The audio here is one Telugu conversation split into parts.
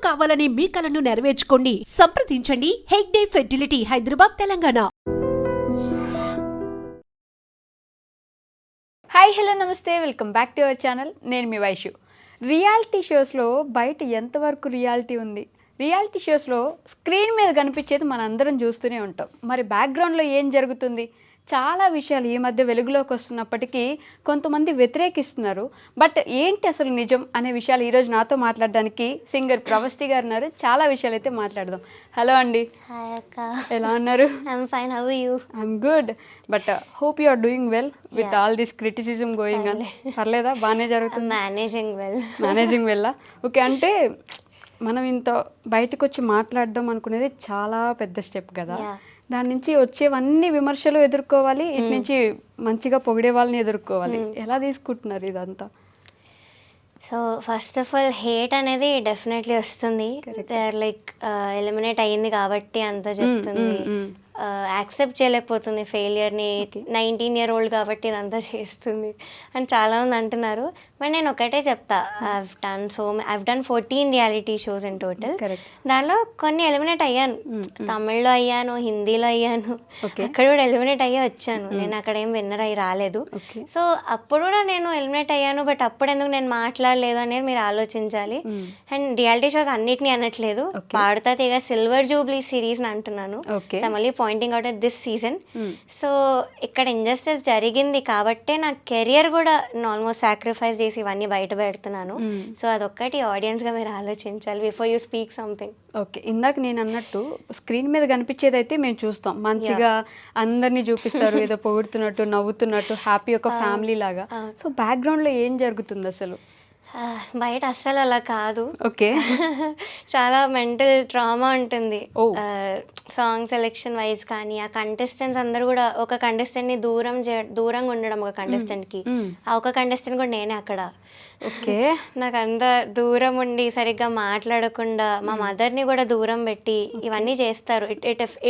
కావాలనే మీ కలను నెరవేర్చుకోండి. సంప్రదించండి Hegde fertility, Hyderabad, Telangana. Hi hello నమస్తే, welcome back to our channel. నేను మీ వైషు. రియాలిటీ షోస్లో బయట ఎంతవరకు రియాలిటీ ఉంది? రియాలిటీ షోస్లో స్క్రీన్ మీద కనిపించేది మన అందరం చూస్తూనే ఉంటాం. మరి బ్యాక్గ్రౌండ్లో ఏం జరుగుతుంది? చాలా విషయాలు ఈ మధ్య వెలుగులోకి వస్తున్నప్పటికీ కొంతమంది వ్యతిరేకిస్తున్నారు. బట్ ఏంటి అసలు నిజం అనే విషయాలు ఈరోజు నాతో మాట్లాడడానికి సింగర్ ప్రవస్తి గారు ఉన్నారు. చాలా విషయాలు అయితే మాట్లాడదాం. హలో అండి. హాయ్ అక్క. ఎలా ఉన్నారు? I'm fine. How are you? I'm good. But hope you are doing well with all this criticism going on. పర్లేదా? బాగానే జరుగుతుంది? Managing well. ఓకే. అంటే మనం ఇంత బయటకు వచ్చి మాట్లాడడం అనుకునేది చాలా పెద్ద స్టెప్ కదా. దాని నుంచి వచ్చేవన్నీ విమర్శలు ఎదుర్కోవాలి, ఇటు నుంచి మంచిగా పొగిడే వాళ్ళని ఎదుర్కోవాలి. ఎలా తీసుకుంటున్నారు ఇదంతా? So first of all hate అనేది డెఫినెట్లీ వస్తుంది. దే ఆర్ లైక్ ఎలిమినేట్ అయ్యింది కాబట్టి అంత చెప్తుంది. యాక్సెప్ట్ చేయలేకపోతుంది ఫెయిలియర్ని. 19 year old కాబట్టి ఇదంతా చేస్తుంది అని చాలామంది అంటున్నారు. బట్ నేను ఒకటే చెప్తా, I've done 14 reality shows in total. దానిలో కొన్ని ఎలిమినేట్ అయ్యాను. తమిళ్లో అయ్యాను, హిందీలో అయ్యాను, అక్కడ కూడా ఎలిమినేట్ అయ్యి వచ్చాను. నేను అక్కడ ఏం విన్నర్ అయ్యి రాలేదు. సో అప్పుడు కూడా నేను ఎలిమినేట్ అయ్యాను. బట్ అప్పుడు ఎందుకు నేను మాట్లాడలేదు అనేది మీరు ఆలోచించాలి. అండ్ రియాలిటీ షోస్ అన్నిటినీ అనట్లేదు, పాడుతా తీగ సిల్వర్ జూబ్లీ సిరీస్ అని అంటున్నాను. మళ్ళీ pointing out at this season. So ఇక్కడ ఇంజస్టిస్ జరిగింది కాబట్టే నా కెరియర్ కూడా నేను ఆల్మోస్ట్ సాక్రిఫైస్ చేసి ఇవన్నీ బయట పెడుతున్నాను. సో అదొక్కటి ఆడియన్స్గా మీరు ఆలోచించాలి before you speak something. Okay. ఇందాక నేను అన్నట్టు స్క్రీన్ మీద కనిపించేది అయితే మేము చూస్తాం, మంచిగా అందరినీ చూపిస్తారు, ఏదో పొగుడుతున్నట్టు, నవ్వుతున్నట్టు, హ్యాపీ ఒక ఫ్యామిలీ లాగా. సో బ్యాక్గ్రౌండ్లో ఏం జరుగుతుంది అసలు? బయట అస్సలు అలా కాదు. ఓకే. చాలా మెంటల్ ట్రామా ఉంటుంది. సాంగ్ సెలెక్షన్ వైజ్ కానీ ఆ కంటెస్టెంట్స్ అందరూ కూడా ఒక కంటెస్టెంట్ని దూరంగా ఉండడం, ఒక కంటెస్టెంట్కి ఆ ఒక కంటెస్టెంట్ కూడా నేనే అక్కడ. ఓకే. నాకు అంత దూరం ఉండి సరిగ్గా మాట్లాడకుండా మా మదర్ని కూడా దూరం పెట్టి ఇవన్నీ చేస్తారు.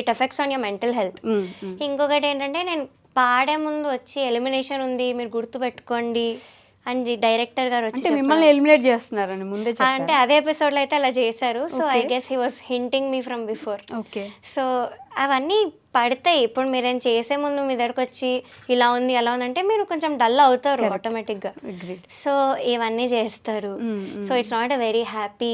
It effects on your mental health. ఇంకొకటి ఏంటంటే, నేను పాడే ముందు వచ్చి ఎలిమినేషన్ ఉంది మీరు గుర్తుపెట్టుకోండి అని డైరెక్టర్ గారు వచ్చి మిమ్మల్ని ఎలిమినేట్ చేస్తున్నారని ముందే అంటే అదే ఎపిసోడ్లో అయితే అలా చేశారు. So I guess he was hinting me from before. Okay. So అవన్నీ పడతాయి. ఇప్పుడు మీరేం చేసే ముందు మీ దగ్గరకు వచ్చి ఇలా ఉంది అలా ఉంది అంటే మీరు కొంచెం డల్ అవుతారు ఆటోమేటిక్గా. సో ఇవన్నీ చేస్తారు. So it's not a very happy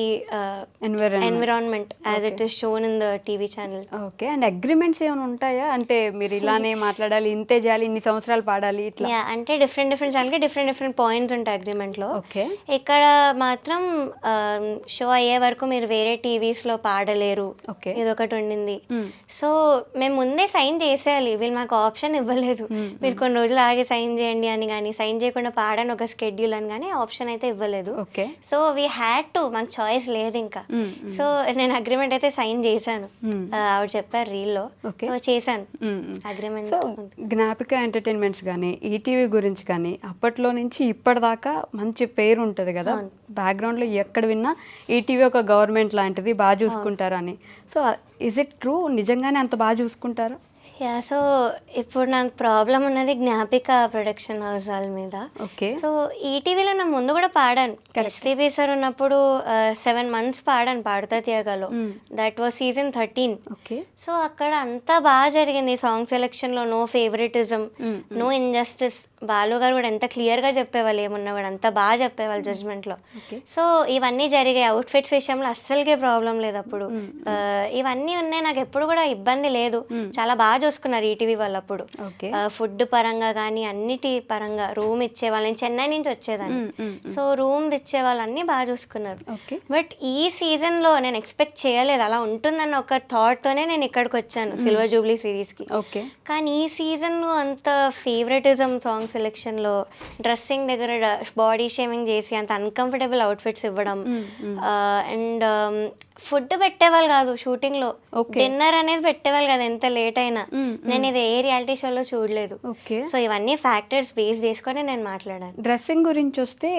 environment as it is shown in the TV channel. Okay. And agreements ఏమైనా ఉంటాయా? అంటే మీరు ఇలానే మాట్లాడాలి, ఇంతే చేయాలి, ఇన్ని సంవత్సరాలు పాడాలి ఇట్లా? అంటే డిఫరెంట్ ఛానల్కి డిఫరెంట్ పాయింట్స్ ఉంటాయి అగ్రిమెంట్లో. ఓకే. ఇక్కడ మాత్రం షో అయ్యే వరకు మీరు వేరే టీవీస్లో పాడలేరు, ఇదొకటి ఉండింది. సో మేము ముందే సైన్ చేసేయాలి, వీళ్ళు మాకు ఆప్షన్ ఇవ్వలేదు మీరు కొన్ని రోజులు ఆగి సైన్ చేయండి అని కానీ, సైన్ చేయకుండా పాడని ఒక స్కెడ్యూల్ అని కానీ ఆప్షన్ అయితే ఇవ్వలేదు. సో వీ హ్యాడ్ టు, మాకు చాయిస్ లేదు ఇంకా. సో నేను అగ్రిమెంట్ అయితే సైన్ చేశాను, ఆవిడ చెప్పారు రీల్లో. సో చేశాను అగ్రిమెంట్. జ్ఞాపిక ఎంటర్టైన్మెంట్స్ కానీ ఈటీవీ గురించి కానీ అప్పట్లో నుంచి ఇప్పటిదాకా మంచి పేరు ఉంటుంది కదా, బ్యాక్గ్రౌండ్లో ఎక్కడ విన్నా ఈటీవీ ఒక గవర్నమెంట్ లాంటిది, బాగా చూసుకుంటారు అని. So is it true? నిజంగానే అంత బాగా చూసుకుంటారు? సో ఇప్పుడు నాకు ప్రాబ్లం ఉన్నది జ్ఞాపిక ప్రొడక్షన్ హౌస్ వాళ్ళ మీద. ఓకే. సో ఈటీవీలో నా ముందు కూడా పాడాను. ఎస్పీబీ సార్ ఉన్నప్పుడు 7 months పాడాను పాడుతా తీయగలో. That was season 13. Okay. So అక్కడ అంతా బాగా జరిగింది. సాంగ్ సెలెక్షన్లో no favouritism, no injustice. Balu garu కూడా ఎంత క్లియర్గా చెప్పేవాళ్ళు, ఏమున్నా కూడా అంత బాగా చెప్పేవాళ్ళు జడ్జ్మెంట్లో. సో ఇవన్నీ జరిగాయి. అవుట్ఫిట్స్ విషయంలో అస్సలకే ప్రాబ్లం లేదు అప్పుడు. ఇవన్నీ ఉన్నాయి, నాకు ఎప్పుడు కూడా ఇబ్బంది లేదు. చాలా బాగా చూసుకున్నారు ఈటీవీ వాళ్ళు అప్పుడు. ఫుడ్ పరంగా కానీ అన్నిటి పరంగా. రూమ్ ఇచ్చేవాళ్ళు, నేను చెన్నై నుంచి వచ్చేదాన్ని, సో రూమ్ ఇచ్చేవాళ్ళు అన్నీ బాగా చూసుకున్నారు. బట్ ఈ సీజన్లో నేను ఎక్స్పెక్ట్ చేయలేదు అలా ఉంటుందన్న ఒక థాట్తోనే నేను ఇక్కడికి వచ్చాను సిల్వర్ జూబ్లీ సిరీస్కి. కానీ ఈ సీజన్లో అంత ఫేవరెటిజం సాంగ్ సెలెక్షన్లో, డ్రెస్సింగ్ దగ్గర బాడీ షేమింగ్ చేసి అంత అన్కంఫర్టబుల్ అవుట్ఫిట్స్ ఇవ్వడం, అండ్ ఫుడ్ పెట్టేవాళ్ళు కాదు షూటింగ్లో, Okay. డిన్నర్ అనేది పెట్టేవాళ్ళు కాదు ఎంత లేట్ అయినా. నేను ఇది ఏ రియాలిటీ షోలో చూడలేదు. ఓకే. సో ఇవన్నీ ఫ్యాక్టర్స్ బేస్ చేసుకొని నేను మాట్లాడాను. డ్రెస్సింగ్ గురించి వస్తే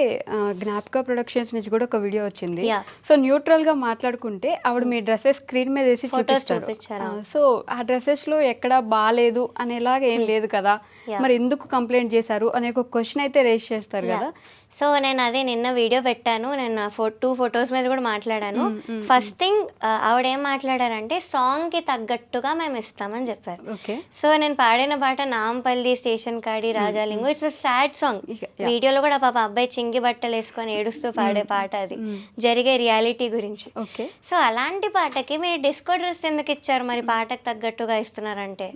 జ్ఞాపక ప్రొడక్షన్స్ నుంచి కూడా ఒక వీడియో వచ్చింది. Yeah. సో న్యూట్రల్ గా మాట్లాడుకుంటే ఆవిడ మీ డ్రెస్సెస్ స్క్రీన్ మీద వేసి Photos చూపిస్తారు. చూపించారు. సో ఆ డ్రెస్సెస్ లో ఎక్కడ బాగాలేదు అనేలాగా ఏం లేదు కదా, Yeah. మరి ఎందుకు కంప్లైంట్ చేశారు అనే ఒక క్వశ్చన్ అయితే రేస్ చేస్తారు కదా. సో నేను అదే నిన్న వీడియో పెట్టాను, నేను 2 ఫొటోస్ మీద కూడా మాట్లాడాను. ఫస్ట్ థింగ్ ఆవిడ ఏం మాట్లాడారంటే సాంగ్కి తగ్గట్టుగా మేము ఇస్తామని చెప్పారు. ఓకే. సో నేను పాడిన పాట నాంపల్లి స్టేషన్ కాడి Rajalingu, it's a sad song. Yeah. వీడియోలో కూడా పాప అబ్బాయి చింగి బట్టలు వేసుకొని ఏడుస్తూ పాడే పాట అది, జరిగే రియాలిటీ గురించి. ఓకే. సో అలాంటి పాటకి మీరు డిస్కో డ్రెస్ ఎందుకు ఇచ్చారు మరి, పాటకు తగ్గట్టుగా ఇస్తున్నారంటే?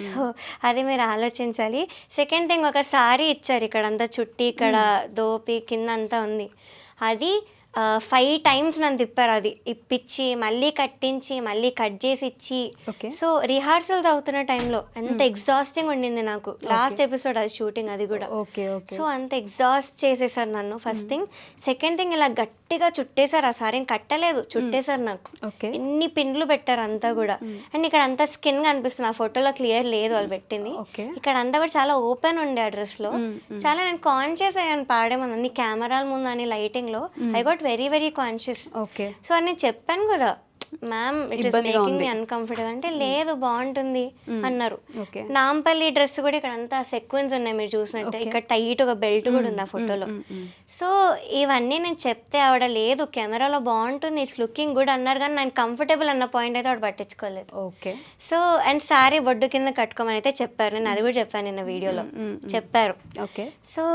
సో అది మీరు ఆలోచించాలి. సెకండ్ థింగ్, ఒక సారీ ఇచ్చారు, ఇక్కడ అంతా చుట్టి ఇక్కడ దోపి కింద అంతా ఉంది, అది 5 టైమ్స్ నన్ను తిప్పారు. అది ఇప్పించి మళ్ళీ కట్టించి మళ్ళీ కట్ చేసి ఇచ్చి. Okay. సో రిహార్సల్స్ అవుతున్న టైంలో ఎంత ఎగ్జాస్టింగ్ ఉండింది నాకు. లాస్ట్ ఎపిసోడ్ అది షూటింగ్, అది కూడా. ఓకే. ఓకే. సో అంత ఎగ్జాస్ట్ చేసేసారు నన్ను, ఫస్ట్ థింగ్. సెకండ్ థింగ్, ఇలా గట్టిగా చుట్టేశారు, ఆ సారీ కట్టలేదు, చుట్టేశారు నాకు. ఓకే. ఎన్ని పిన్లు పెట్టారు అంతా కూడా. అండ్ ఇక్కడ అంతా స్కిన్ కనిపిస్తుంది, ఆ ఫోటోలో క్లియర్ లేదు వాళ్ళు పెట్టింది. ఓకే. ఇక్కడ అంతా కూడా చాలా ఓపెన్ ఉండే ఆ డ్రెస్ లో. చాలా నేను కాన్షియస్ అయ్యాను పాడే ముందు, అన్ని కెమెరాల ముందు అని లైటింగ్ లో. I got very very conscious. Okay. So అని నేను చెప్పాను కూడా, మ్యామ్ ఇట్ ఇస్ ఇబ్బందిగా మేకింగ్ మీ ఉంది. అన్కంఫర్టబుల్ అంటే, లేదు బాగుంటుంది అన్నారు. ఓకే. నాంపల్లి డ్రెస్ కూడా ఇక్కడ అంతా సెక్వెన్స్ ఉన్నాయి మీరు చూసినట్టు, ఇక్కడ టైట్ ఒక బెల్ట్ కూడా ఉంది ఆ ఫోటోలో. సో ఇవన్నీ నేను చెప్తే ఆవిడ లేదు కెమెరాలో బాగుంటుంది, ఇట్స్ లుకింగ్ గుడ్ అన్నారు, కానీ నేను కంఫర్టబుల్ అన్న పాయింట్ అయితే ఆవిడ పట్టించుకోలేదు. ఓకే. సో అండ్ సారీ బొడ్డు కింద కట్టుకోమని అయితే చెప్పారు, నేను అది కూడా చెప్పాను నిన్న వీడియోలో చెప్పారు. ఓకే. సో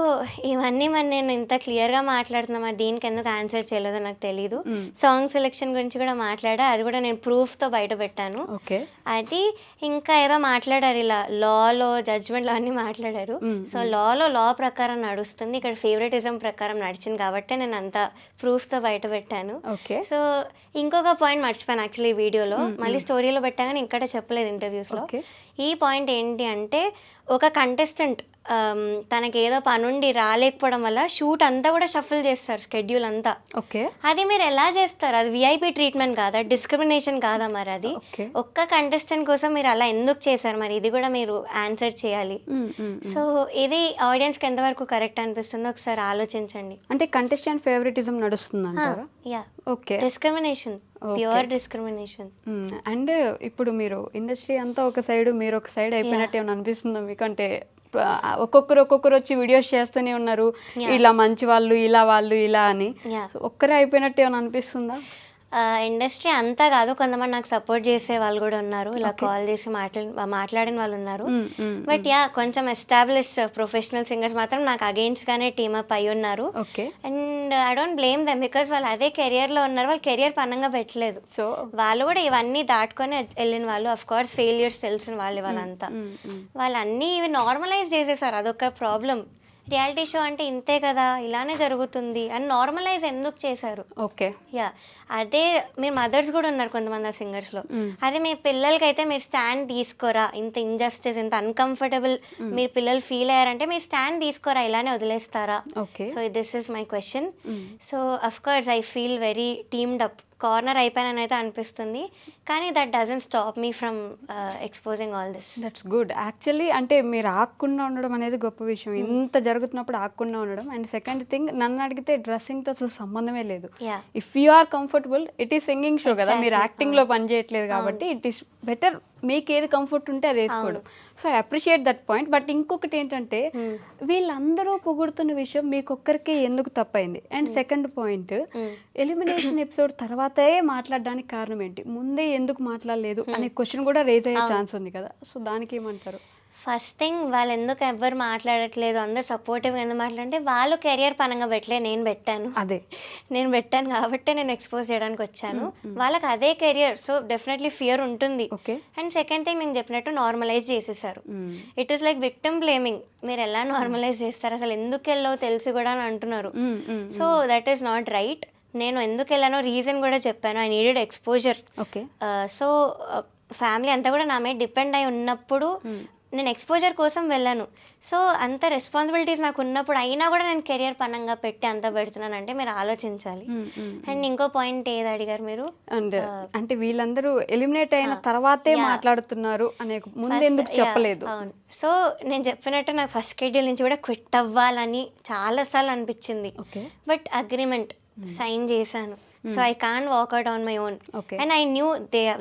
ఇవన్నీ మరి నేను ఇంత క్లియర్గా మాట్లాడుతున్నా, మరి దీనికి ఎందుకు ఆన్సర్ చేయలేదో నాకు తెలీదు. సాంగ్ సెలెక్షన్ గురించి కూడా మాట్లాడా, అది కూడా నేను ప్రూఫ్తో బయట పెట్టాను. ఓకే. అది ఇంకా ఏదో మాట్లాడారు, ఇలా లాలో జడ్జ్మెంట్లో అన్నీ మాట్లాడారు. సో లాలో లా ప్రకారం నడుస్తుంది, ఇక్కడ ఫేవరెటిజం ప్రకారం నడిచింది కాబట్టి నేను అంత ప్రూఫ్తో బయట పెట్టాను. ఓకే. సో ఇంకొక పాయింట్ మర్చిపోయాను యాక్చువల్లీ వీడియోలో, మళ్ళీ స్టోరీలో పెట్టాను కానీ ఇక్కడ చెప్పలేదు ఇంటర్వ్యూస్లో. ఓకే. ఈ పాయింట్ ఏంటి అంటే, ఒక కంటెస్టెంట్ తనకి ఏదో పనుండి రాలేకపోవడం వల్ల షూట్ అంతా కూడా షఫల్ చేస్తారు, స్కెడ్యూల్ అంతా. ఓకే. అది మీరు ఎలా చేస్తారు? అది విఐపి ట్రీట్మెంట్ కాదా, డిస్క్రిమినేషన్ కాదా? మరి అది ఓకే. ఒక్క కంటెస్టెంట్ కోసం మీరు అలా ఎందుకు చేశారు? మరి ఇది కూడా మీరు ఆన్సర్ చేయాలి. సో ఇది ఆడియన్స్కి ఎంతవరకు కరెక్ట్ అనిపిస్తుందో ఒకసారి ఆలోచించండి. అంటే కంటెస్టెంట్ ఫేవరెటిజం నడుస్తుంది అంటారా? Yeah, okay. Discrimination, pure discrimination. And ఇప్పుడు మీరు ఇండస్ట్రీ అంతా ఒక సైడ్, మీరు ఒక సైడ్ అయిపోయినట్టు ఏమైనా అనిపిస్తుందా మీకు? అంటే ఒక్కొక్కరు వచ్చి వీడియోస్ చేస్తూనే ఉన్నారు, ఇలా మంచి వాళ్ళు, ఇలా వాళ్ళు, ఇలా అని. Yeah. ఒక్కరే అయిపోయినట్టు ఏమైనా అనిపిస్తుందా? ఇండస్ట్రీ అంతా కాదు, కొంతమంది నాకు సపోర్ట్ చేసే వాళ్ళు కూడా ఉన్నారు, ఇలా కాల్ చేసి మాట్లాడిన వాళ్ళు ఉన్నారు. బట్ యా, కొంచెం ఎస్టాబ్లిష్డ్ ప్రొఫెషనల్ సింగర్స్ మాత్రం నాకు అగెయిన్స్ట్ గానే టీమప్ అయి ఉన్నారు. Okay. And I don't blame them, because వాళ్ళు అదే కెరియర్లో ఉన్నారు, వాళ్ళు కెరియర్ పనంగా పెట్టలేదు. సో వాళ్ళు కూడా ఇవన్నీ దాటుకొని వెళ్ళిన వాళ్ళు, అఫ్ కోర్స్ ఫెయిల్యూర్స్ తెలిసిన వాళ్ళు వాళ్ళంతా. వాళ్ళన్నీ ఇవి నార్మలైజ్ చేసేసారు, అదొక ప్రాబ్లం. రియాలిటీ షో అంటే ఇంతే కదా, ఇలానే జరుగుతుంది అని నార్మలైజ్ ఎందుకు చేశారు? ఓకే. యా, అదే మీరు మదర్స్ కూడా ఉన్నారు కొంతమంది ఆ సింగర్స్లో. అదే మీ పిల్లలకైతే మీరు స్టాండ్ తీసుకోరా, ఇంత ఇంజస్టిస్, ఇంత అన్కంఫర్టబుల్ మీరు పిల్లలు ఫీల్ అయ్యారంటే మీరు స్టాండ్ తీసుకోరా, ఇలానే వదిలేస్తారా? Okay. So this is my question. So of course I feel very teamed up, corner అయిపోయానని అయితే అనిపిస్తుంది, కానీ that doesn't stop me from exposing all this. That's good. Actually అంటే మీరు ఆగకుండా ఉండడం అనేది గొప్ప విషయం, ఇంత జరుగుతున్నప్పుడు ఆగకుండా ఉండడం. అండ్ సెకండ్ థింగ్, నన్ను అడిగితే డ్రెస్సింగ్తో అసలు సంబంధమే లేదు. If you are comfortable, it is singing show కదా, మీరు యాక్టింగ్లో పని చేయట్లేదు కాబట్టి ఇట్ ఈస్ బెటర్, మీకు ఏది కంఫర్ట్ ఉంటే అది వేసుకోవడం. So I appreciate that point. But ఇంకొకటి ఏంటంటే, వీళ్ళందరూ పొగుడుతున్న విషయం మీకొక్కరికే ఎందుకు తప్పైంది? And second point, elimination episode తర్వాతే మాట్లాడడానికి కారణం ఏంటి, ముందే ఎందుకు మాట్లాడలేదు అనే క్వశ్చన్ కూడా రేజ్ అయ్యే ఛాన్స్ ఉంది కదా, సో దానికి ఏమంటారు? ఫస్ట్ థింగ్, వాళ్ళు ఎందుకు ఎవ్వరు మాట్లాడట్లేదు, అందరు సపోర్టివ్గా ఎందుకు మాట్లాడంటే, వాళ్ళు కెరియర్ పనంగా పెట్టలేదు, నేను పెట్టాను. నేను పెట్టాను కాబట్టి నేను ఎక్స్పోజ్ చేయడానికి వచ్చాను. వాళ్ళకి అదే కెరియర్, సో డెఫినెట్లీ ఫియర్ ఉంటుంది. అండ్ సెకండ్ థింగ్, నేను చెప్పినట్టు నార్మలైజ్ చేసేసారు. It is like victim blaming. మీరు ఎలా నార్మలైజ్ చేస్తారు, అసలు ఎందుకు వెళ్ళో తెలిసి కూడా అని అంటున్నారు. So that is not right. నేను ఎందుకు వెళ్ళానో రీజన్ కూడా చెప్పాను, I needed exposure. So family అంతా కూడా నా మీద డిపెండ్ అయి ఉన్నప్పుడు నేను ఎక్స్పోజర్ కోసం వెళ్ళాను. సో అంత రెస్పాన్సిబిలిటీస్ నాకు ఉన్నప్పుడు అయినా కూడా నేను కెరియర్ పనంగా పెట్టి అంత పెడుతున్నాను అంటే మీరు ఆలోచించాలి. అండ్ ఇంకో పాయింట్ ఏది అడిగారు మీరు? అండ్ అంటే వీళ్ళందరూ ఎలిమినేట్ అయిన తర్వాతే మాట్లాడుతున్నారు అనే ముందు ఎందుకు చెప్పలేదు? అవును. సో నేను చెప్పినట్టు నాకు ఫస్ట్ షెడ్యూల్ నుంచి కూడా క్విట్ అవ్వాలని చాలాసార్లు అనిపించింది. ఓకే. బట్ అగ్రిమెంట్ సైన్ చేశాను. So I can't walk out on my own. Okay. And I knew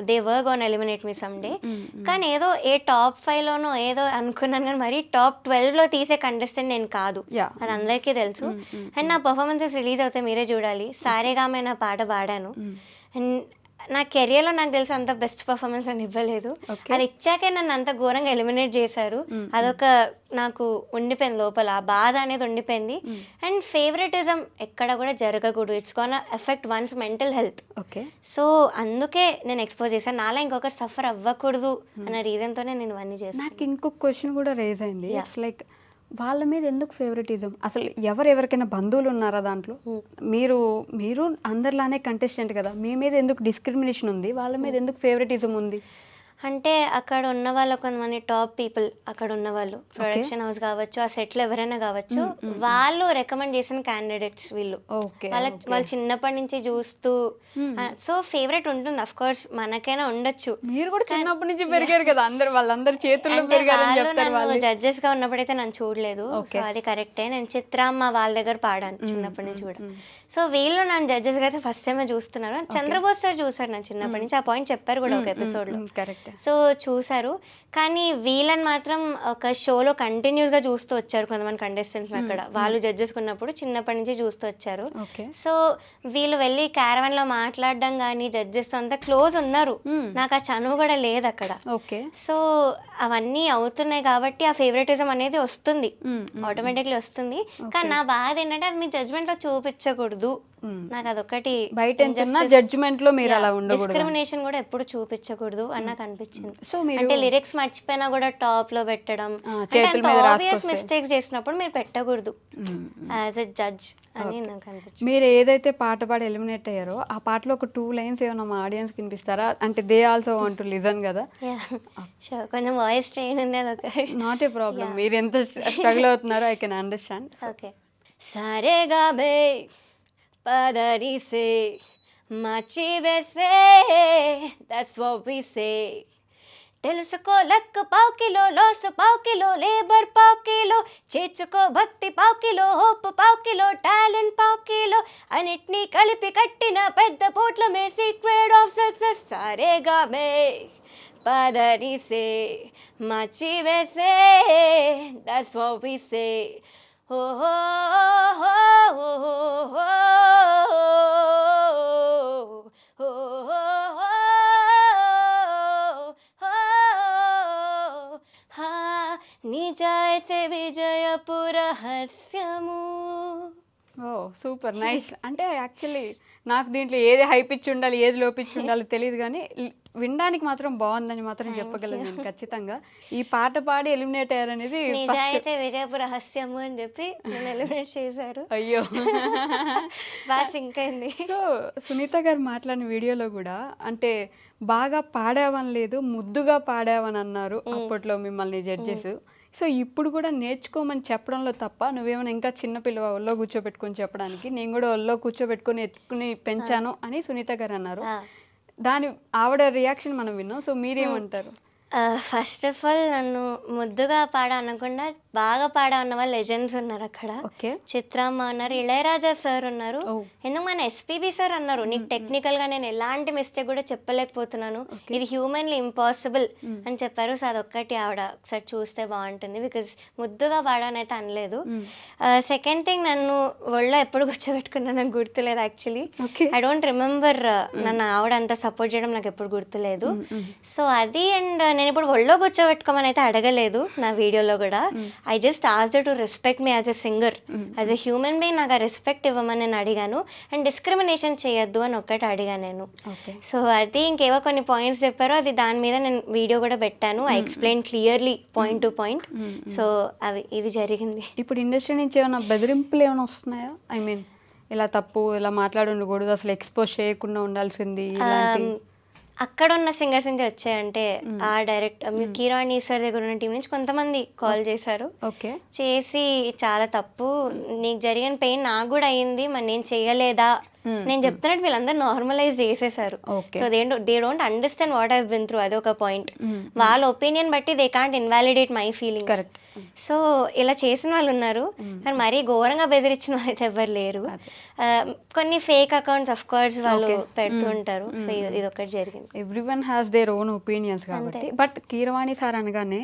they were gonna eliminate me some day. కానీ ఏదో ఏ టాప్ 5లోనో ఏదో అనుకున్నాను, కానీ మరీ టాప్ 12లో తీసే కంటెస్టెంట్ నేను కాదు. Yeah. అది అందరికీ తెలుసు. అండ్ నా పర్ఫార్మెన్సెస్ రిలీజ్ అవుతాయి, మీరే చూడాలి. సారేగామే నా పాట పాడాను. అండ్ నా కెరియర్లో నాకు తెలిసి అంత బెస్ట్ పర్ఫార్మెన్స్ అని ఇవ్వలేదు. అది ఇచ్చాకే నన్ను అంత ఘోరంగా ఎలిమినేట్ చేశారు. అదొక నాకు ఉండిపోయింది లోపల, ఆ బాధ అనేది ఉండిపోయింది. అండ్ ఫేవరెటిజం ఎక్కడ కూడా జరగకూడదు. It's gonna affect one's mental health. Okay. So అందుకే నేను ఎక్స్పోజ్ చేశాను. నాలా ఇంకొకరు సఫర్ అవ్వకూడదు అన్న రీజన్తోనే నేను ఇవన్నీ చేశాను. నాకు ఇంకొక క్వశ్చన్ కూడా రేజ్ అయింది. ఇట్స్ లైక్ వాళ్ళ మీద ఎందుకు ఫేవరెటిజం? అసలు ఎవరెవరికైనా బంధువులు ఉన్నారా దాంట్లో? మీరు అందరిలానే కంటెస్టెంట్ కదా, మీ మీద ఎందుకు డిస్క్రిమినేషన్ ఉంది, వాళ్ళ మీద ఎందుకు ఫేవరెటిజం ఉంది? అంటే అక్కడ ఉన్న వాళ్ళు కొంతమంది టాప్ పీపుల్, అక్కడ ఉన్న వాళ్ళు ప్రొడక్షన్ హౌస్ కావచ్చు, ఆ సెట్లో ఎవరైనా కావచ్చు, వాళ్ళు రికమెండ్ చేసిన క్యాండిడేట్స్ వీళ్ళు. వాళ్ళు చిన్నప్పటి నుంచి చూస్తూ, సో ఫేవరెట్ ఉంటుంది. అఫ్ కోర్స్ మనకైనా ఉండొచ్చు. మీరు కూడా చిన్నప్పటి నుంచి పెరిగారు కదా, వాళ్ళందరి చేతుల్లో పెరిగారని చెప్తారు వాళ్ళు. జడ్జెస్ గా ఉన్నప్పుడైతే నన్ను చూడలేదు. సో అది కరెక్టే. నేను చిత్రమ్మ వాళ్ళ దగ్గర పాడాను చిన్నప్పటి నుంచి కూడా. సో వీళ్ళు నన్ను జడ్జెస్ గా అయితే ఫస్ట్ టైమే చూస్తున్నారు. చంద్రబోస్ సార్ చూసారు నన్ను చిన్నప్పటి నుంచి, ఆ పాయింట్ చెప్పారు కూడా ఒక ఎపిసోడ్ లో. కరెక్ట్. సో చూసారు. కానీ వీళ్ళని మాత్రం ఒక షోలో కంటిన్యూస్గా చూస్తూ వచ్చారు కొంతమంది కంటెస్టెంట్స్. అక్కడ వాళ్ళు జడ్జెస్ ఉన్నప్పుడు చిన్నప్పటి నుంచి చూస్తూ వచ్చారు. సో వీళ్ళు వెళ్ళి క్యారవన్లో మాట్లాడడం కానీ జడ్జెస్తో అంతా క్లోజ్ ఉన్నారు. నాకు ఆ చనువు కూడా లేదు అక్కడ. ఓకే. సో అవన్నీ అవుతున్నాయి కాబట్టి ఆ ఫేవరెటిజం అనేది వస్తుంది, ఆటోమేటిక్లీ వస్తుంది. కానీ నా బాధ ఏంటంటే అది మీ జడ్జ్మెంట్లో చూపించకూడదు. నాకు అదొకటి బయట జడ్జ్మెంట్ లో మీరు అలా ఉండకూడదు, డిస్క్రిమినేషన్ కూడా ఎప్పుడు చూపించకూడదు అని నాకు అనిపించింది. సో అంటే లిరిక్స్ మర్చిపోయినా కూడా టాప్ లో పెట్టడం, ఆబ్వియస్ మిస్టేక్స్ చేసినప్పుడు మీరు పెట్టకూడదు యాజ్ ఎ జడ్జ్ అని నాకు అనిపించింది. మీరు ఏదైతే పాట పాడి ఎలిమినేట్ అయ్యారో ఆ పాటలో ఒక 2 లైన్స్ ఏమైనా మా ఆడియన్స్ వినిపిస్తారా? అంటే they also want to listen కదా. కొంచెం వాయిస్ ట్రైన్ ఉంది, అదొక నాట్ ఏ ప్రాబ్లం. మీరు ఎంత స్ట్రగుల్ అవుతున్నారో ఐ కెన్ అండర్స్టాండ్. ఓకే. సారేగామే పదరి సే మచి వేసే, దట్స్ వాట్ వి సే. తెలుసుకో లక్ పావు కిలో, లాస్ పావు కిలో, లేబర్ పావు కిలో, చేర్చుకో భక్తి పావు కిలో, హోప్ పావు కిలో, టాలెంట్ పావు కిలో, అన్నిటినీ కలిపి కట్టిన పెద్ద పోట్లమే సీక్రెట్ ఆఫ్ సక్సెస్. సారేగామే పదరి సే మచి వేసే, దట్స్ వాట్ వి సే. నిజాయితీ విజయపు రహస్యము. ఓ సూపర్ నైస్. అంటే యాక్చువల్లీ నాకు దీంట్లో ఏది హైపిచ్చి ఉండాలి ఏది లోపిచ్చి ఉండాలి తెలియదు, కానీ వినడానికి మాత్రం బాగుందని మాత్రం చెప్పగలను నేను ఖచ్చితంగా. ఈ పాట పాడి ఎలిమినేట్ అయ్యారనేది నిజాయితీ విజయపు రహస్యము అని చెప్పి నేను ఎలిమినేట్ చేశారు. అయ్యో బాగా సింక్ అయింది. సో సునీత గారు మాట్లాడిన వీడియోలో కూడా అంటే బాగా పాడావని లేదు, ముద్దుగా పాడావని అన్నారు అప్పట్లో మిమ్మల్ని జడ్జెస్. సో ఇప్పుడు కూడా నేర్చుకోమని చెప్పడంలో తప్ప నువ్వేమైనా ఇంకా చిన్నపిల్ల ఒళ్ళో కూర్చోబెట్టుకొని చెప్పడానికి, నేను కూడా ఒళ్ళో కూర్చోబెట్టుకొని ఎత్తుకుని పెంచాను అని సునీత గారు అన్నారు. దాని ఆవిడ రియాక్షన్ మనం విన్నాం. సో మీరేమంటారు? ఫస్ట్ ఆఫ్ ఆల్ నన్ను ముద్దుగా పాడా అనకుండా బాగా పాడా ఉన్న వాళ్ళు లెజెండ్స్ ఉన్నారు అక్కడ. చిత్రమ్మ ఉన్నారు, ఇళయరాజా సార్ ఉన్నారు, ఎందుకు మన ఎస్పీబీ సార్ అన్నారు నీకు టెక్నికల్గా నేను ఎలాంటి మిస్టేక్ కూడా చెప్పలేకపోతున్నాను, ఇది హ్యూమన్లీ ఇంపాసిబుల్ అని చెప్పారు. సో అదొక్కటి ఆవిడ ఒకసారి చూస్తే బాగుంటుంది, బికాజ్ ముద్దుగా పాడానైతే అనలేదు. సెకండ్ థింగ్, నన్ను ఒళ్ళో ఎప్పుడు కూర్చోబెట్టుకున్నా నాకు గుర్తులేదు యాక్చువల్లీ. ఐ డోంట్ రిమెంబర్ నన్ను ఆవిడ అంత సపోర్ట్ చేయడం నాకు ఎప్పుడు గుర్తులేదు. సో అది, అండ్ నేను ఇప్పుడు ఒళ్ళో కూర్చోబెట్టుకోమని అయితే అడగలేదు నా వీడియోలో కూడా. I just asked to respect me as a singer, as a human being నాకు ఆ రెస్పెక్ట్ ఇవ్వమని నేను అడిగాను. అండ్ డిస్క్రిమినేషన్ చేయొద్దు అని ఒక్కటి అడిగాను నేను. సో అది ఇంకేవో కొన్ని పాయింట్స్ చెప్పారో అది దాని మీద నేను వీడియో కూడా పెట్టాను. I explain clearly point to point. So ఇది జరిగింది. ఇప్పుడు ఇండస్ట్రీ నుంచి ఏమైనా బెదిరింపులు ఏమైనా వస్తున్నాయా? ఐ మీన్ ఇలా తప్పు, ఇలా మాట్లాడి ఉండకూడదు, అసలు ఎక్స్పోజ్ చేయకుండా ఉండాల్సింది, అక్కడ ఉన్న సింగర్స్ నుంచి వచ్చాయంటే ఆ డైరెక్ట్ కీరవాణి సార్ దగ్గర ఉన్న టీం నుంచి కొంతమంది కాల్ చేశారు. ఓకే. చేసి చాలా తప్పు, నీకు జరిగిన పెయిన్ నాకు కూడా అయ్యింది, మరి నేను చేయలేదా, నేను చెప్తున్నట్టు వీళ్ళందరూ నార్మలైజ్ చేసేసారు. So they don't understand what have been through, అదొక పాయింట్. వాళ్ళ ఒపీనియన్ బట్టి they can't invalidate my feelings. Correct. So ఇలా చేసిన వాళ్ళు ఉన్నారు, కానీ మరీ ఘోరంగా బెదిరించిన వాళ్ళు అయితే ఎవరు లేరు. కొన్ని ఫేక్ అకౌంట్స్ ఆఫ్ కోర్స్ వాళ్ళు పెడుతూ ఉంటారు. సో ఇది ఒకటి జరిగింది. Everyone has their own opinions కాబట్టి. బట్ కీరవాణి సార్ అనగానే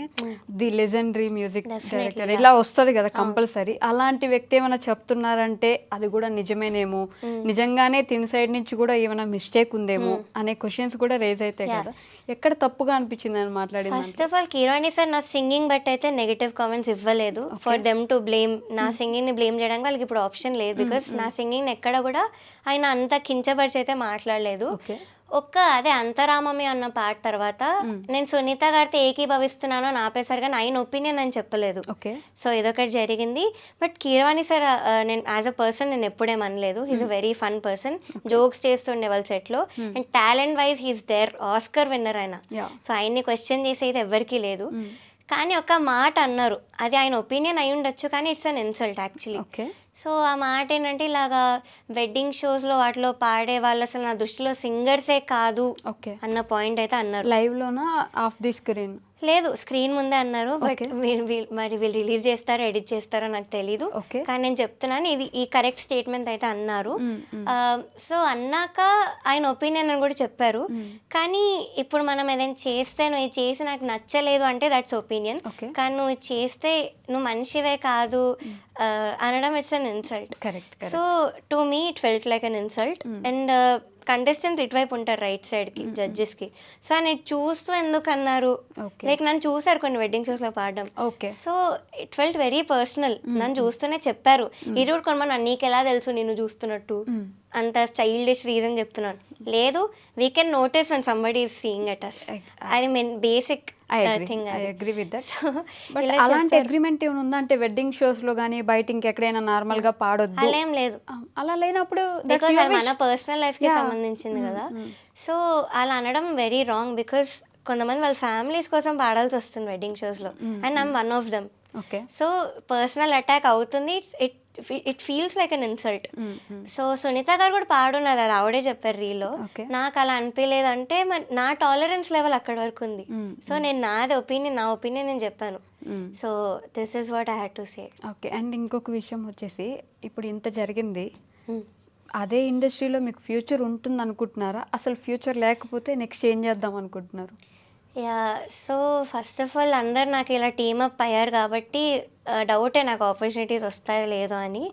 ది లెజెండరీ మ్యూజిక్ డైరెక్టర్ ఇలా వస్తుంది కదా కంపల్సరీ. అలాంటి వ్యక్తి ఏమైనా చెప్తున్నారంటే అది కూడా నిజమేనేమో, నిజంగానే తిని సైడ్ నుంచి కూడా ఏమైనా మిస్టేక్ ఉందేమో అనే క్వశ్చన్స్ కూడా రేజ్ అవుతాయి కదా. ఎక్కడ తప్పుగా అనిపించింది అని మాట్లాడి? First of all Keeravani sir నా సింగింగ్ బట్టి అయితే నెగటివ్ కామెంట్స్ ఇవ్వలేదు. ఫర్ దెమ్ టు బ్లేమ్, నా సింగింగ్ ని బ్లేమ్ చేయడానికి వాళ్ళకి ఇప్పుడు ఆప్షన్ లేదు. బికాస్ నా సింగింగ్ ఎక్కడ కూడా ఆయన అంత కించపరిచి అయితే మాట్లాడలేదు. అదే అంతరామమి అన్న పాట తర్వాత నేను సునీత గారితో ఏకీభవిస్తున్నాను అని ఆపేశారు, కానీ ఆయన ఒపీనియన్ అని చెప్పలేదు. సో ఇదొకటి జరిగింది. బట్ కీరవాణి సార్ నేను యాజ్ అ పర్సన్ నేను ఎప్పుడేమనలేదు. He's a very fun person, jokes చేస్తుండే వాళ్ళ సెట్లో. And talent wise he's there, Oscar winner ఆయన. సో ఆయన్ని క్వశ్చన్ చేసి అయితే ఎవరికీ లేదు. కానీ ఒక మాట అన్నారు, అది ఆయన ఒపీనియన్ అయి ఉండొచ్చు, కానీ it's an insult actually. So ఆ మాట ఏంటంటే, ఇలాగా వెడ్డింగ్ షోస్లో వాటిలో పాడే వాళ్ళు అసలు నా దృష్టిలో సింగర్సే కాదు అన్న పాయింట్ అయితే అన్నారు. లైవ్లోనా ఆఫ్ ది స్క్రీన్? లేదు, స్క్రీన్ ముందే అన్నారు. బట్ మరి వీళ్ళు రిలీజ్ చేస్తారో ఎడిట్ చేస్తారో నాకు తెలీదు, కానీ నేను చెప్తున్నాను ఇది ఈ కరెక్ట్ స్టేట్మెంట్ అయితే అన్నారు. సో అన్నాక ఆయన ఒపీనియన్ అని కూడా చెప్పారు. కానీ ఇప్పుడు మనం ఏదైనా చేస్తే నువ్వు ఇది చేసి నాకు నచ్చలేదు అంటే దట్స్ ఒపీనియన్. కానీ నువ్వు చేస్తే నువ్వు మనిషివే కాదు అనడం it's an insult. So to me it felt like an insult. And contestants ఇటువైపు ఉంటారు రైట్ సైడ్కి, జడ్జెస్కి. సో ఆయన చూస్తూ ఎందుకు అన్నారు, లైక్ నన్ను చూసారు కొన్ని వెడ్డింగ్ షోస్లో పాడడం. So it felt very personal. నన్ను చూస్తూనే చెప్పారు, ఇది కూడా కొనమని నీకు ఎలా తెలుసు నిన్ను చూస్తున్నట్టు, అంత చైల్డిష్ రీజన్ చెప్తున్నాను. లేదు, we can notice when somebody is seeing at us. I mean basic thing. I agree with that. But అలాంటి అగ్రిమెంట్ ఏమైనా ఉందా అంటే వెడ్డింగ్ షోస్ లో గానీ బయట ఇంకెక్కడైనా నార్మల్ గా పాడొద్దు అలా ఏం లేదు. అలా లేనప్పుడు బికాస్ అది మన పర్సనల్ లైఫ్ కి సంబంధించింది కదా. సో అలా అనడం వెరీ రాంగ్. బికాస్ కొంతమంది వాళ్ళ ఫ్యామిలీస్ కోసం పాడాల్సి వస్తుంది వెడ్డింగ్ షోస్ లో, and I'm one of them. So personal attack అవుతుంది. It feels like an insult. So Sunitha garu కూడా పాడున్నది, అది ఆవిడే చెప్పారు రీలో. నాకు అలా అనిపించలేదు అంటే నా టాలరెన్స్ లెవెల్ అక్కడ వరకు ఉంది. సో నేను నా ఒపీనియన్ నేను చెప్పాను. So this is what I had to say. Okay. And ఇంకొక విషయం వచ్చేసి, ఇప్పుడు ఇంత జరిగింది, అదే ఇండస్ట్రీలో మీకు ఫ్యూచర్ ఉంటుంది అనుకుంటున్నారా? అసలు ఫ్యూచర్ లేకపోతే నెక్స్ట్ ఏం చేద్దాం అనుకుంటున్నారు? సో ఫస్ట్ ఆఫ్ ఆల్ అందరు నాకు ఇలా టీమప్ అయ్యారు కాబట్టి డౌటే నాకు ఆపర్చునిటీస్ వస్తాయో లేదో అని.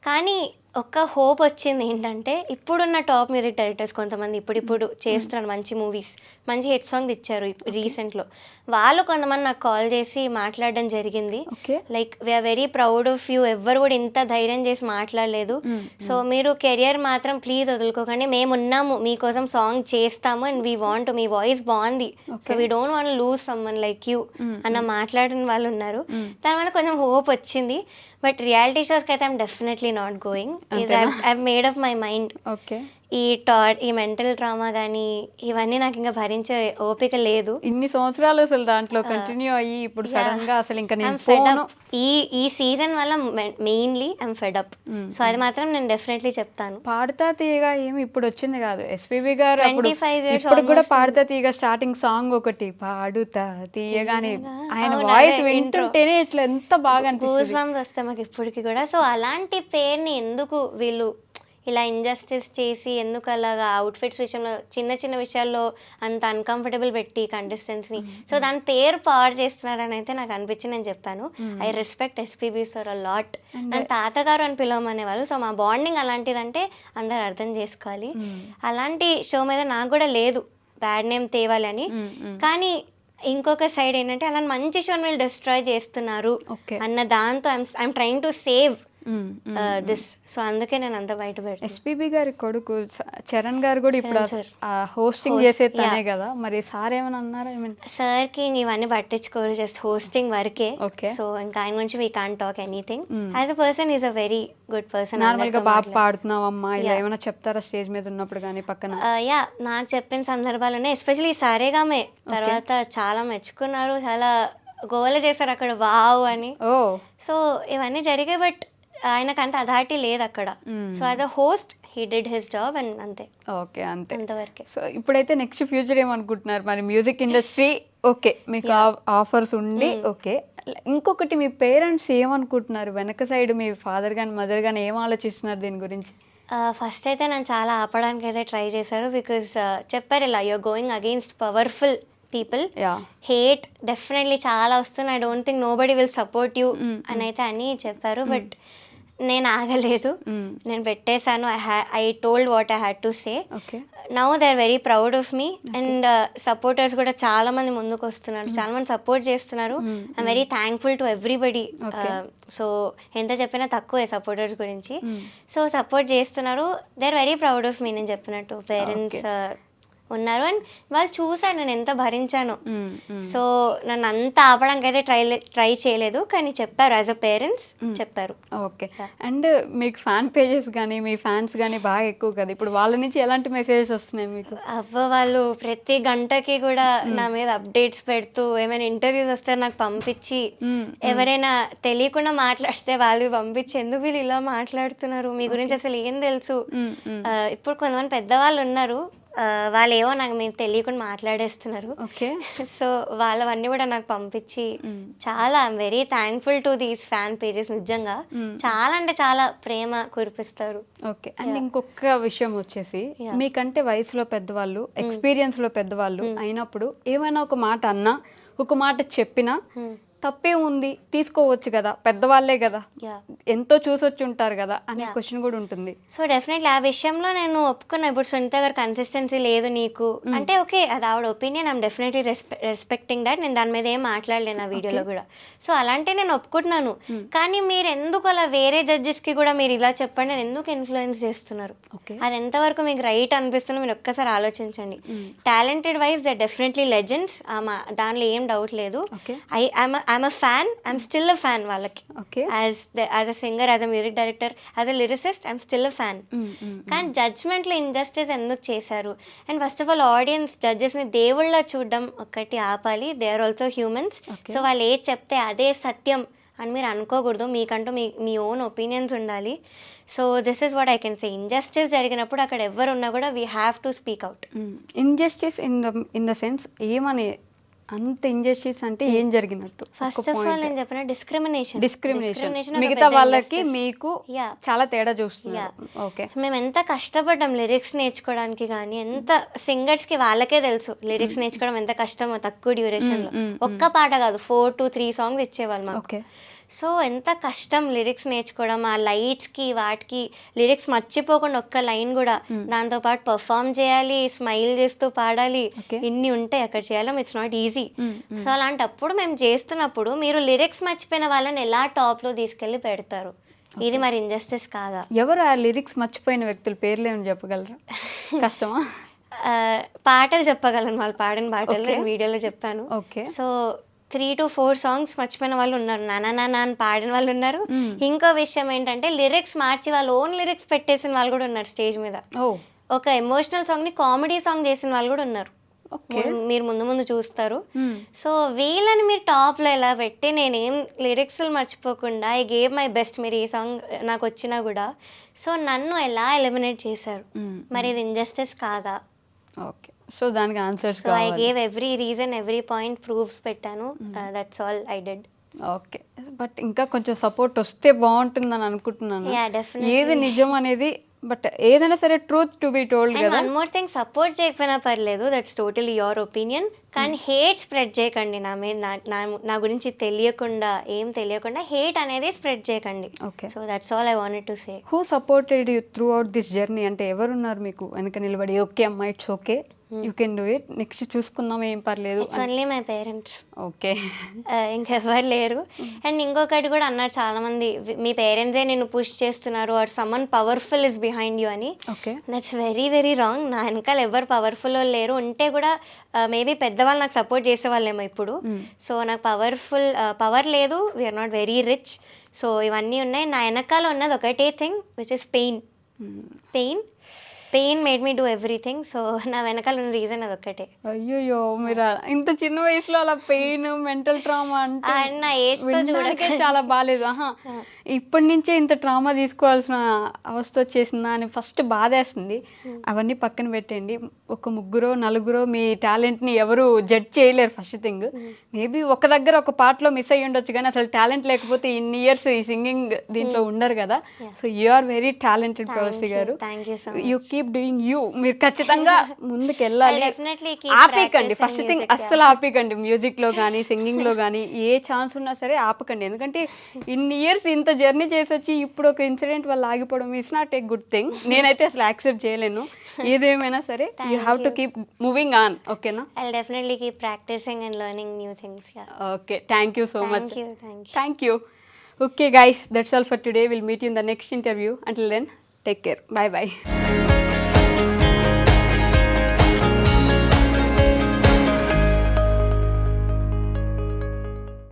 కానీ ఒక్క హోప్ వచ్చింది ఏంటంటే, ఇప్పుడున్న టాప్ మ్యూజిక్ డైరెక్టర్స్ కొంతమంది ఇప్పుడు చేస్తున్నారు మంచి మూవీస్, మంచి హిట్ సాంగ్ ఇచ్చారు రీసెంట్లో. వాళ్ళు కొంతమంది నాకు కాల్ చేసి మాట్లాడడం జరిగింది. Like we're very proud of you, ఎవ్వరు కూడా ఇంత ధైర్యం చేసి మాట్లాడలేదు. సో మీరు కెరియర్ మాత్రం ప్లీజ్ వదులుకోకండి, మేము ఉన్నాము మీకోసం సాంగ్ చేస్తాము, అండ్ వీ వాంట్, మీ వాయిస్ బాగుంది, so we don't want lose someone like you అన్న మాట్లాడిన వాళ్ళు ఉన్నారు. దానివల్ల కొంచెం హోప్ వచ్చింది. బట్ రియాలిటీ షోస్కి అయితే I'm definitely not going. I made up my mind. ఈ మెంటల్ డ్రామా కానీ ఇవన్నీ నాకు ఇంకా భరించే ఓపిక లేదు. ఇన్ని సంవత్సరాలు అసలు దాంట్లో కంటిన్యూ అయ్యి ఇప్పుడు సడన్ గా అసలు ఇంకా నేను ఈ సీజన్ వల్ల mainly I'm fed up. So అది మాత్రం నేను డెఫినెట్లీ చెప్తాను. పాడుతా తీయగా ఏమి ఇప్పుడు వచ్చింది కాదు, ఎస్పీబీ గారు 25 years ఇప్పుడు కూడా పాడుతా తీయగా స్టార్టింగ్ సాంగ్ ఒకటి పాడుతా తీయగానే ఆయన వాయిస్ వింటుంటేనే ఇట్లా ఎంత బాగా అనిపిస్తుంది, వస్తాయి మాకు ఇప్పటికి కూడా. సో అలాంటి పేరుని ఎందుకు వీళ్ళు ఇలా ఇంజస్టిస్ చేసి, ఎందుకు అలాగా అవుట్ఫిట్స్ విషయంలో చిన్న చిన్న విషయాల్లో అంత అన్కంఫర్టబుల్ పెట్టి కంటెస్టెంట్స్ని, సో దాని పేరు పాడు చేస్తున్నారని అయితే నాకు అనిపించి నేను చెప్పాను. I respect SPB sir a lot. నన్ను తాతగారు అని పిలవమనేవాళ్ళు. సో మా బాండింగ్ అలాంటిదంటే అందరు అర్థం చేసుకోవాలి. అలాంటి షో మీద నాకు కూడా లేదు బ్యాడ్ నేమ్ తేవాలి అని. కానీ ఇంకొక సైడ్ ఏంటంటే, అలా మంచి షోని వీళ్ళు డిస్ట్రాయ్ చేస్తున్నారు అన్న దాంతో I'm trying to save this. So అందుకే నేను అంత బయట పెడతాను. ఎస్పీబీ గారి కొడుకు చరణ్ గారు కూడా ఇప్పుడు sir. హోస్టింగ్ Host, చేసేది తనే కదా, మరి సార్ ఏమైనా అన్నారా? సార్కి ఇవన్నీ పట్టించుకోరు, జస్ట్ హోస్టింగ్ వరకే. Okay. సో ఇంకా ఆయన గురించి we can't talk anything. As a person is a very good person. Normal గా బాగా పాడుతున్నావమ్మా ఇలా ఏమైనా చెప్తారా స్టేజ్ మీద ఉన్నప్పుడు కానీ పక్కన? యా, నాకు చెప్పిన సందర్భాలు ఉన్నాయి. ఎస్పెషలీ సారేగామే తర్వాత చాలా మెచ్చుకున్నారు, చాలా గోల చేశారు అక్కడ వావ్ అని. ఓ సో ఇవన్నీ జరిగాయి, బట్ ఆయనకు అంత అథారిటీ లేదు అక్కడ. So as a host he did his job and అంతే. ఓకే, అంతే. అంతవరకే. సో ఇప్పుడైతే నెక్స్ట్ ఫ్యూచర్ ఏమనుకుంటున్నారు మరి? మ్యూజిక్ ఇండస్ట్రీ ఓకే, మీకు ఆఫర్స్ ఉండి ఓకే, ఇంకొకటి మీ పేరెంట్స్ ఏమనుకుంటున్నారు వెనక సైడ్? మీ ఫాదర్ కానీ మదర్ కానీ ఏం ఆలోచిస్తున్నారు దీని గురించి? ఫస్ట్ అయితే నన్ను చాలా ఆపడానికి అయితే ట్రై చేశారు. బికాజ్ చెప్పారు ఇలా you're going against powerful people, hate definitely చాలా వస్తుంది, I don't think nobody will support you అని అయితే అని చెప్పారు. బట్ నేను ఆగలేదు, నేను పెట్టేశాను. I told what I had to say. Now they are very proud of me and supporters కూడా చాలా మంది ముందుకు వస్తున్నారు, చాలా మంది సపోర్ట్ చేస్తున్నారు. I'm very thankful to everybody. So ఎంత చెప్పినా తక్కువే సపోర్టర్స్ గురించి. సో సపోర్ట్ చేస్తున్నారు, they are very proud of మీ. నేను చెప్పినట్టు పేరెంట్స్ ఉన్నారు అండ్ వాళ్ళు చూసారు నేను ఎంత భరించాను. సో నన్ను అంత ఆపడానికి అయితే ట్రై చేయలేదు, కానీ చెప్పారు యాజ్ అ పేరెంట్స్ చెప్పారు. ఓకే. అండ్ మీకు ఫ్యాన్ పేజెస్ కానీ మీ ఫ్యాన్స్ కానీ బాగా ఎక్కువ కదా, ఇప్పుడు వాళ్ళ నుంచి ఎలాంటి మెసేజెస్ వస్తున్నాయి మీకు? వాళ్ళు ప్రతి గంటకి కూడా నా మీద అప్డేట్స్ పెడుతూ, ఏమైనా ఇంటర్వ్యూస్ వస్తే నాకు పంపించి, ఎవరైనా తెలియకుండా మాట్లాడితే వాళ్ళు పంపించి, ఎందుకు వీళ్ళు ఇలా మాట్లాడుతున్నారు, మీ గురించి అసలు ఏం తెలుసు. ఇప్పుడు కొంతమంది పెద్దవాళ్ళు ఉన్నారు, వాళ్ళు ఏవో నాకు మీరు తెలియకుండా మాట్లాడేస్తున్నారు. ఓకే. సో వాళ్ళవన్నీ కూడా నాకు పంపించి చాలా I'm very thankful to these fan pages. నిజంగా చాలా అంటే చాలా ప్రేమ కురిపిస్తారు. ఓకే. అండ్ ఇంకొక విషయం వచ్చేసి, మీకంటే వయసులో పెద్దవాళ్ళు, ఎక్స్పీరియన్స్ లో పెద్దవాళ్ళు అయినప్పుడు ఏమైనా ఒక మాట అన్నా, ఒక మాట చెప్పినా తప్పే ఉంది, తీసుకోవచ్చు కదా, పెద్దవాళ్ళే కదా, ఎంతో చూసొచ్చి ఉంటారు కదా అనే క్వశ్చన్ కూడా ఉంటుంది. సో డెఫినెట్లీ ఆ విషయంలో నేను ఒప్పుకున్నా. ఇప్పుడు సునీత గారు కన్సిస్టెన్సీ లేదు నీకు అంటే ఓకే, అది ఆవిడ opinion, I'm definitely respecting that. నేను దాని మీద ఏం మాట్లాడలేను ఆ వీడియోలో కూడా. సో అలాంటి నేను ఒప్పుకుంటున్నాను. కానీ మీరు ఎందుకు అలా వేరే జడ్జెస్కి కూడా మీరు ఇలా చెప్పండి, నేను ఎందుకు ఇన్ఫ్లుయెన్స్ చేస్తున్నారు, అది ఎంతవరకు మీకు రైట్ అనిపిస్తుందో మీరు ఒక్కసారి ఆలోచించండి. Talented wise they definitely legends, దానిలో ఏం డౌట్ లేదు. I'm a fan. I'm still a fan వాళ్ళకి. As a singer, as a music director, as a lyricist, I'm still a fan. కానీ జడ్జ్మెంట్లో ఇంజస్టిస్ ఎందుకు చేశారు? And first of all audience జడ్జెస్ని దేవుళ్ళ చూడడం ఒక్కటి ఆపాలి. They are also humans. So వాళ్ళు ఏది చెప్తే అదే సత్యం అని మీరు అనుకోకూడదు. మీకంటూ మీ ఓన్ ఒపీనియన్స్ ఉండాలి. So this is what I can say. Injustice జరిగినప్పుడు అక్కడ ఎవరు ఉన్నా కూడా we have to speak out. Injustice in the sense ఏమని? అంత ఇంజస్టిస్ అంటే ఏం జరిగినట్టు? ఫస్ట్ ఆఫ్ ఆల్ నేను చెప్పిన డిస్క్రిమినేషన్ మిగతా వాళ్ళకి మీకు చాలా తేడా చూస్తున్నారు. ఓకే. మేము ఎంత కష్టపడ్డాం లిరిక్స్ నేర్చుకోవడానికి, కానీ ఎంత సింగర్స్కి వాళ్ళకే తెలుసు లిరిక్స్ నేర్చుకోవడం ఎంత కష్టమో తక్కువ డ్యూరేషన్లో. ఒక్క పాట కాదు, 4 to 3 సాంగ్స్ ఇచ్చేవాళ్ళు మాకు. సో ఎంత కష్టం లిరిక్స్ నేర్చుకోవడం, ఆ లైట్స్కి వాటికి లిరిక్స్ మర్చిపోకుండా ఒక్క లైన్ కూడా, దాంతోపాటు పర్ఫామ్ చేయాలి, స్మైల్ చేస్తూ పాడాలి, ఇన్ని ఉంటాయి అక్కడ చేయడం. It's not easy. సో అలాంటప్పుడు మేము చేస్తున్నప్పుడు మీరు లిరిక్స్ మర్చిపోయిన వాళ్ళని ఎలా టాప్లో తీసుకెళ్ళి పెడతారు? ఇది మరి ఇంజస్టిస్ కాదా? ఎవరు ఆ లిరిక్స్ మర్చిపోయిన వ్యక్తుల పేర్లు ఏమైనా చెప్పగలరా? కష్టమా? పాటలు చెప్పగలను, వాళ్ళు పాడిన పాటలు నేను వీడియోలో చెప్పాను. ఓకే. సో 3 to 4 సాంగ్స్ మర్చిపోయిన వాళ్ళు ఉన్నారు, నానా అని పాడిన వాళ్ళు ఉన్నారు. ఇంకో విషయం ఏంటంటే లిరిక్స్ మార్చి వాళ్ళు ఓన్ లిరిక్స్ పెట్టేసిన వాళ్ళు కూడా ఉన్నారు స్టేజ్ మీద. ఒక ఎమోషనల్ సాంగ్ని కామెడీ సాంగ్ చేసిన వాళ్ళు కూడా ఉన్నారు. మీరు ముందు చూస్తారు. సో వీళ్ళని మీరు టాప్లో ఎలా పెట్టి నేనేం లిరిక్స్ మర్చిపోకుండా ఐ గేవ్ మై బెస్ట్, మీరు ఈ సాంగ్ నాకు వచ్చినా కూడా. సో నన్ను ఎలా ఎలిమినేట్ చేశారు? మరి ఇది ఇంజస్టిస్ కాదా? ఓకే. సో దానికి answers so I gave every reason, every point, proofs పెట్టాను. That's all I did. Okay. But ఇంకా కొంచెం సపోర్ట్ వస్తే బాగుంటుందని అనుకుంటున్నాను. ఏది నిజం అనేది, బట్ ఏదైనా సరే ట్రూత్ టు బి టోల్డ్ కదా. వన్ మోర్ థింగ్, సపోర్ట్ చేయకపోయినా పర్లేదు, దట్స్ టోటలీ యువర్ ఒపీనియన్. కానీ హేట్ స్ప్రెడ్ చేయకండి నా మీద, నా గురించి ఏం తెలియకుండా హేట్ అనేది స్ప్రెడ్ చేయకండి. Okay. So that's all I wanted to say. Who supported you throughout this journey? అంటే ఎవరున్నారు మీకు వెనక నిలబడి ఓకే అమ్మా it's okay you can do it, next చూసుకుందాం ఏం పర్లేదు. It's only my parents, okay. ఇంకెవ్వరు లేరు. అండ్ ఇంకొకటి కూడా అన్నారు చాలామంది, మీ పేరెంట్సే నిన్ను పుష్ చేస్తున్నారు or someone powerful is behind you అని. Okay. That's very very wrong. నా వెనకాల ఎవరు పవర్ఫుల్ లేరు. ఉంటే కూడా మేబీ పెద్దవాళ్ళు నాకు సపోర్ట్ చేసేవాళ్ళేమో ఇప్పుడు. సో నాకు పవర్ లేదు, we're not very rich. So ఇవన్నీ ఉన్నాయి. నా వెనకాల ఉన్నది ఒకటే thing which is pain made me do everything. So నా వెనకాల ఉన్న రీజన్ అది ఒక్కటే. అయ్యో, మీరు ఇంత చిన్న వయసులో అలా పెయిన్, మెంటల్ ట్రామా అంటే నా ఏజ్తో చూడకే చాలా బాగాలేదు. ఇప్పటి నుంచే ఇంత ట్రామా తీసుకోవాల్సిన అవస్థ వచ్చేసిందా అని ఫస్ట్ బాధేస్తుంది. అవన్నీ పక్కన పెట్టండి. ఒక ముగ్గురో నలుగురో మీ టాలెంట్ని ఎవరు జడ్జ్ చేయలేరు. ఫస్ట్ థింగ్, మేబీ ఒక దగ్గర ఒక పార్ట్లో మిస్ అయ్యి ఉండొచ్చు, కానీ అసలు టాలెంట్ లేకపోతే ఇన్ని ఇయర్స్ ఈ సింగింగ్ దీంట్లో ఉండరు కదా. So you are very talented Pravasi garu. You keep doing you. మీరు ఖచ్చితంగా ముందుకు వెళ్ళాలి. ఆపేయకండి. ఫస్ట్ థింగ్ అస్సలు ఆపేయకండి. మ్యూజిక్లో కానీ సింగింగ్లో కానీ ఏ ఛాన్స్ ఉన్నా సరే ఆపకండి. ఎందుకంటే ఇన్ని ఇయర్స్ ఇంత జర్నీ చేసి వచ్చి ఇప్పుడు ఒక ఇన్సిడెంట్ వల్ల ఆగిపోవడం it's not a good thing. నేనైతే అసలు యాక్సెప్ట్ చేయలేను. ఏదేమైనా సరే you have to keep moving on. ఓకేనా? I'll definitely keep practicing and learning new things. Yeah. Okay. Thank you so much. Thank you. Okay guys, that's all for today. We'll meet you in the next interview. Until then, take care. Bye bye.